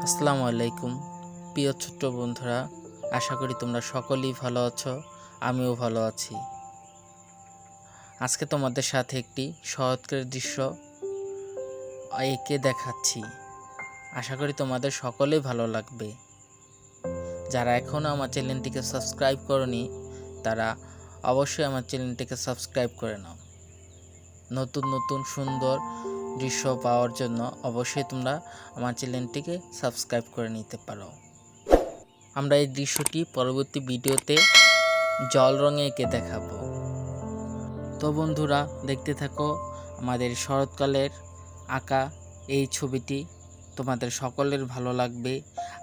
আসসালামু আলাইকুম প্রিয় ছোট্ট বন্ধুরা, আশা করি তোমরা সকলেই ভালো আছো। আমিও ভালো আছি। আজকে তোমাদের সাথে একটি শরৎকালের দৃশ্য এঁকে দেখাচ্ছি। আশা করি তোমাদের সকলেই ভালো লাগবে। যারা এখনও আমার চ্যানেলটিকে সাবস্ক্রাইব করনি তারা অবশ্যই আমার চ্যানেলটিকে সাবস্ক্রাইব করে নাও। নতুন নতুন সুন্দর দৃশ্য পাওয়ার জন্য অবশ্যই তোমরা আমার চ্যানেলটিকে সাবস্ক্রাইব করে নিতে পারো। আমরা এই দৃশ্যটি পরবর্তী ভিডিওতে জল রঙে এঁকে দেখাবো। তো বন্ধুরা, দেখতে থাকো আমাদের শরৎকালের আঁকা এই ছবিটি। তোমাদের সকলের ভালো লাগবে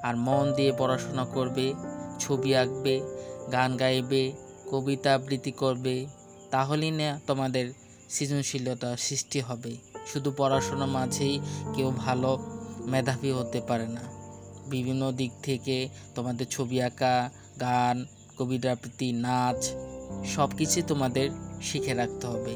আর মন দিয়ে পড়াশোনা করবে, ছবি আঁকবে, গান গাইবে, কবিতা আবৃত্তি করবে, তাহলেই না তোমাদের সৃজনশীলতা সৃষ্টি হবে। শুধু পড়াশোনার মাঝেই কেউ ভালো মেধাবী হতে পারে না। বিভিন্ন দিক থেকে তোমাদের ছবি আঁকা, গান, কবিতা আবৃত্তি, নাচ সব কিছুই তোমাদের শিখে রাখতে হবে।